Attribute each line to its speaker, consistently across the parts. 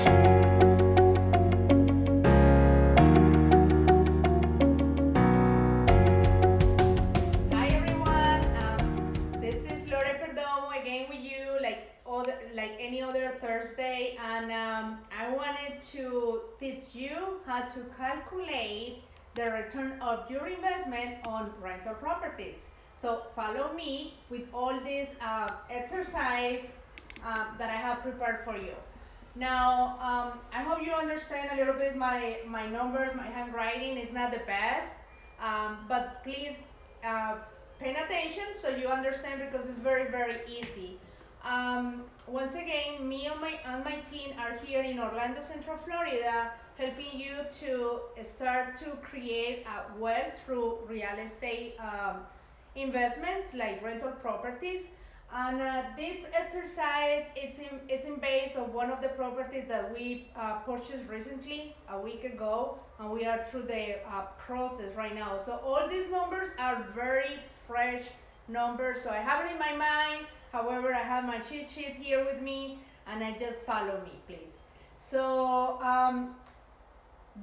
Speaker 1: Hi everyone, this is LorePerdomo again with you, like any other Thursday, and I wanted to teach you how to calculate the return of your investment on rental properties. So follow me with all this exercise that I have prepared for you. Now, I hope you understand a little bit my numbers. My handwriting is not the best, but please pay attention so you understand, because it's very, very easy. Once again, me and my team are here in Orlando, Central Florida, helping you to start to create a wealth through real estate investments like rental properties. And this exercise it's in base of one of the properties that we purchased recently a week ago, and we are through the process right now. So all these numbers are very fresh numbers, so I have it in my mind. However, I have my cheat sheet here with me, and I just follow me, please. So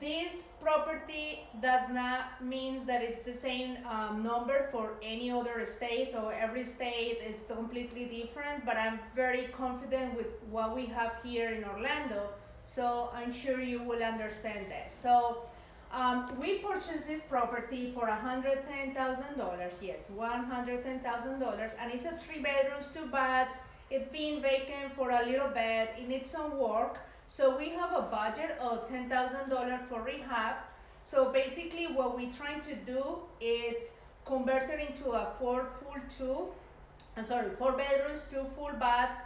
Speaker 1: this property does not mean that it's the same number for any other state, so every state is completely different, but I'm very confident with what we have here in Orlando, so I'm sure you will understand this. So we purchased this property for $110,000, yes, $110,000, and it's a 3 bedrooms, 2 baths. It's been vacant for a little bit, it needs some work. So we have a budget of $10,000 for rehab. So basically what we're trying to do is convert it into a 4 bedrooms, 2 full baths.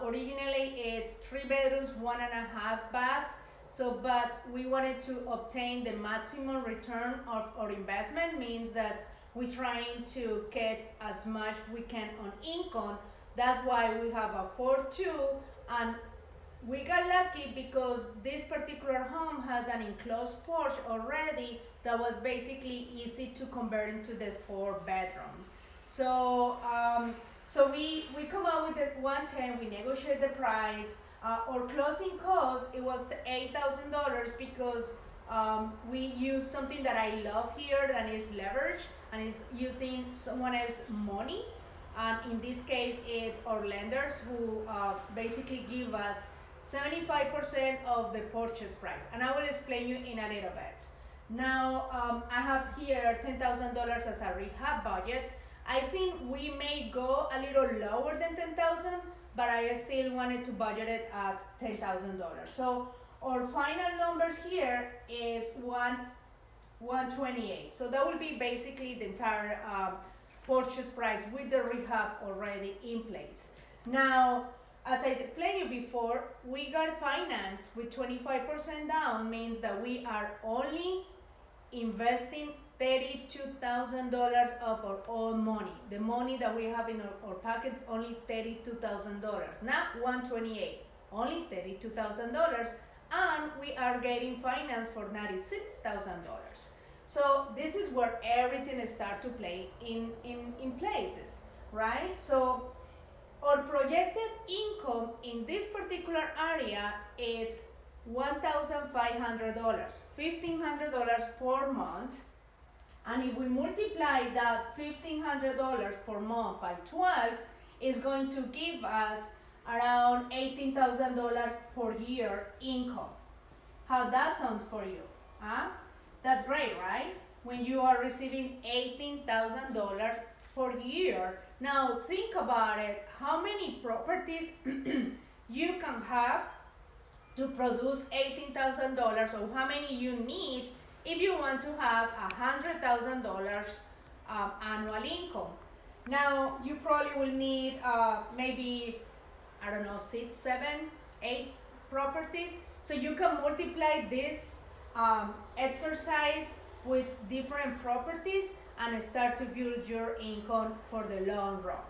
Speaker 1: Originally it's 3 bedrooms, 1.5 baths. So, but we wanted to obtain the maximum return of our investment, means that we're trying to get as much we can on income. That's why we have a 4-2, and we got lucky because this particular home has an enclosed porch already that was basically easy to convert into the 4 bedroom. So we come up with the 110. We negotiate the price. Our closing cost, it was $8,000, because we use something that I love here, that is leverage, and is using someone else's money. And in this case, it's our lenders who basically give us 75% of the purchase price, and I will explain you in a little bit. Now, I have here $10,000 as a rehab budget. I think we may go a little lower than $10,000, but I still wanted to budget it at $10,000. So our final numbers here is 128. So that will be basically the entire purchase price with the rehab already in place. Now, as I explained you before, we got financed with 25% down, means that we are only investing $32,000 of our own money. The money that we have in our pockets, only $32,000, not 128, only $32,000, and we are getting financed for $96,000. So this is where everything starts to play in places, right? So our projected income in this particular area is $1,500, $1,500 per month. And if we multiply that $1,500 per month by 12, it's going to give us around $18,000 per year income. How that sounds for you? Huh? That's great, right? When you are receiving $18,000 per year. Now think about it, how many properties you can have to produce $18,000, or how many you need if you want to have $100,000 annual income. Now you probably will need maybe, I don't know, 6, 7, 8 properties. So you can multiply this exercise with different properties and start to build your income for the long run.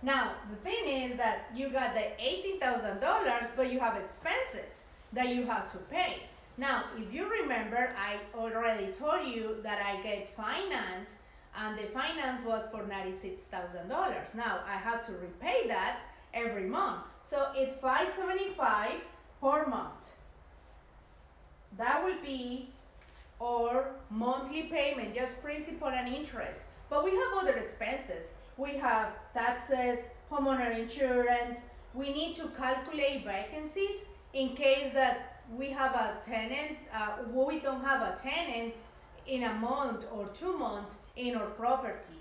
Speaker 1: Now, the thing is that you got the $18,000, but you have expenses that you have to pay. Now, if you remember, I already told you that I get finance, and the finance was for $96,000. Now, I have to repay that every month. So it's $575 per month. That will be our monthly payment, just principal and interest. But we have other expenses. We have taxes, homeowner insurance. We need to calculate vacancies in case that we have a tenant, we don't have a tenant in a month or 2 months in our property.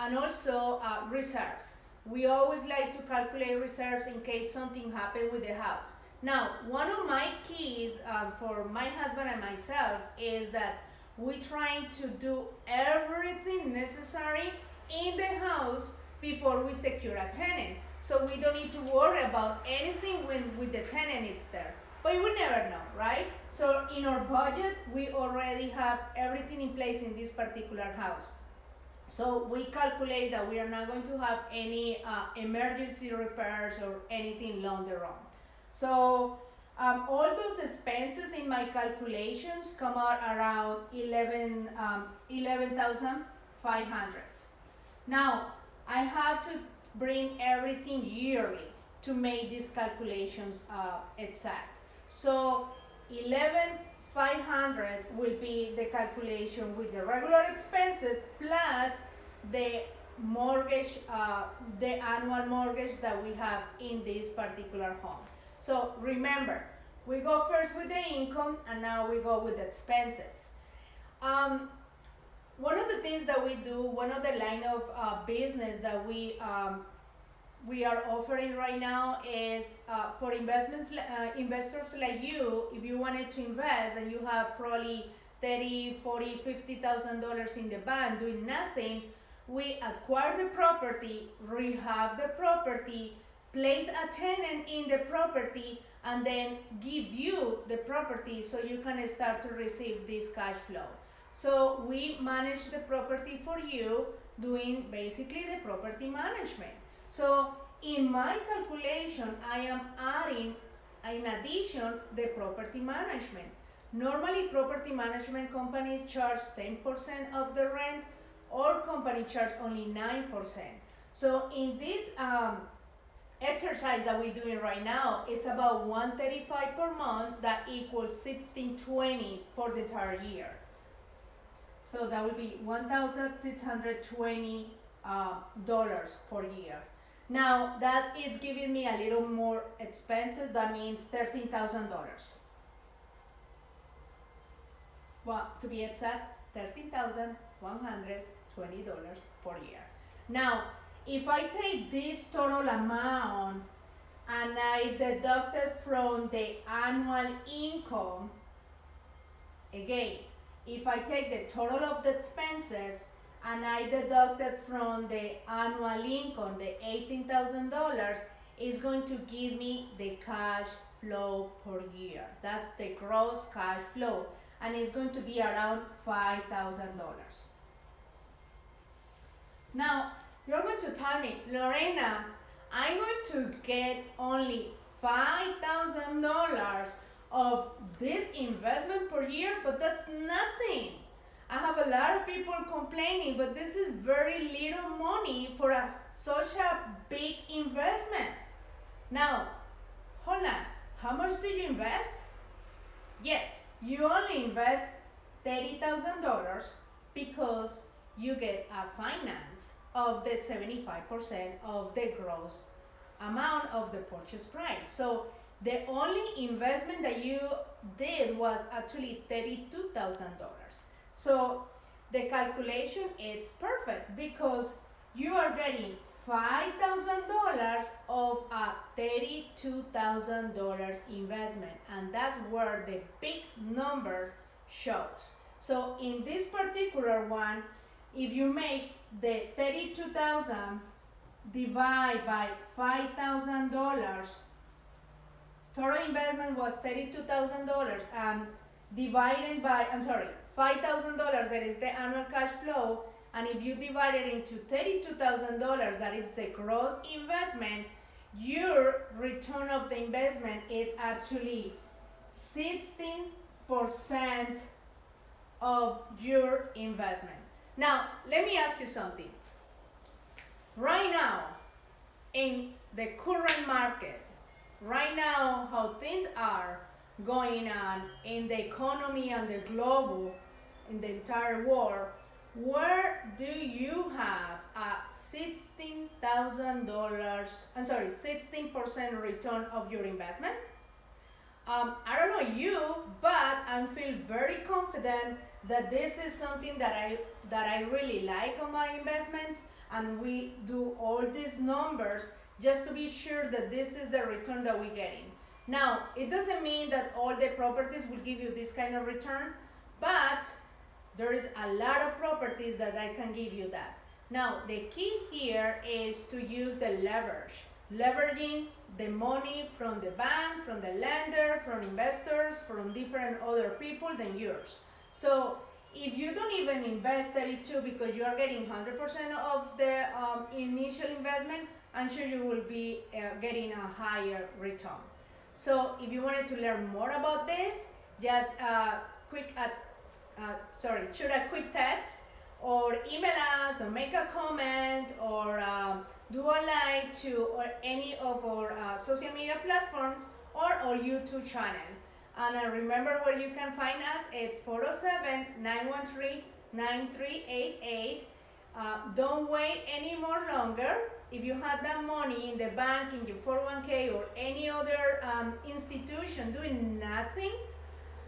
Speaker 1: And also reserves. We always like to calculate reserves in case something happened with the house. Now, one of my keys for my husband and myself is that we're trying to do everything necessary in the house before we secure a tenant. So we don't need to worry about anything when with the tenant is there. But you will never know, right? So in our budget, we already have everything in place in this particular house. So we calculate that we are not going to have any emergency repairs or anything later on. So all those expenses in my calculations come out around 11,500. Now I have to bring everything yearly to make these calculations exact. So 11,500 will be the calculation with the regular expenses plus the mortgage, the annual mortgage that we have in this particular home. So remember, we go first with the income and now we go with the expenses. One of the things that we do, one of the line of business that we are offering right now is for investors like you. If you wanted to invest and you have probably $30,000, $40,000, $50,000 in the bank doing nothing, we acquire the property, rehab the property, place a tenant in the property, and then give you the property so you can start to receive this cash flow. So we manage the property for you, doing basically the property management. So in my calculation, I am adding, in addition, the property management. Normally, property management companies charge 10% of the rent, or company charge only 9%. So in this exercise that we're doing right now, it's about $135 per month. That equals $1,620 for the entire year. So that would be $1,620 per year. Now that is giving me a little more expenses. That means $13,000. Well, to be exact, $13,120 per year. Now, if I take this total amount and I deduct it from the annual income, again, if I take the total of the expenses and I deduct it from the annual income, the $18,000, is going to give me the cash flow per year. That's the gross cash flow, and it's going to be around $5,000. Now, you're going to tell me, Lorena, I'm going to get only $5,000 of this investment per year, but that's nothing. I have a lot of people complaining, but this is very little money for such a big investment. Now, hold on, how much do you invest? Yes, you only invest $30,000 because you get a finance of the 75% of the gross amount of the purchase price. So the only investment that you did was actually $32,000. So the calculation is perfect because you are getting $5,000 of a $32,000 investment, and that's where the big number shows. So in this particular one, if you make the $32,000 divide by $5,000, total investment was $32,000, and divided by, $5,000, that is the annual cash flow, and if you divide it into $32,000, that is the gross investment, your return of the investment is actually 16% of your investment. Now, let me ask you something. Right now, in the current market, right now, how things are, going on in the economy and the global, in the entire world, where do you have a $16,000, I'm sorry, 16% return of your investment? I don't know you, but I feel very confident that this is something that I really like on my investments, and we do all these numbers just to be sure that this is the return that we're getting. Now, it doesn't mean that all the properties will give you this kind of return, but there is a lot of properties that I can give you that. Now, the key here is to use the leveraging the money from the bank, from the lender, from investors, from different other people than yours. So if you don't even invest 32 because you are getting 100% of the initial investment, I'm sure you will be getting a higher return. So if you wanted to learn more about this, just shoot a quick text or email us or make a comment or do a like to or any of our social media platforms or our YouTube channel. And remember where you can find us. It's 407-913-9388. Don't wait any more longer. If you have that money in the bank, in your 401k or any other institution doing nothing,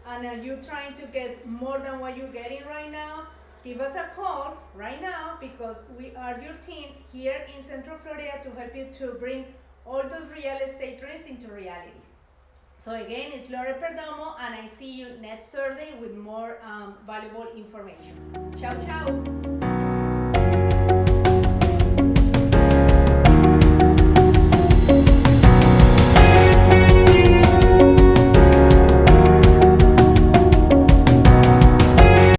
Speaker 1: and you're trying to get more than what you're getting right now, give us a call right now, because we are your team here in Central Florida to help you to bring all those real estate dreams into reality. So again, it's LorePerdomo, and I see you next Thursday with more valuable information. Ciao, ciao.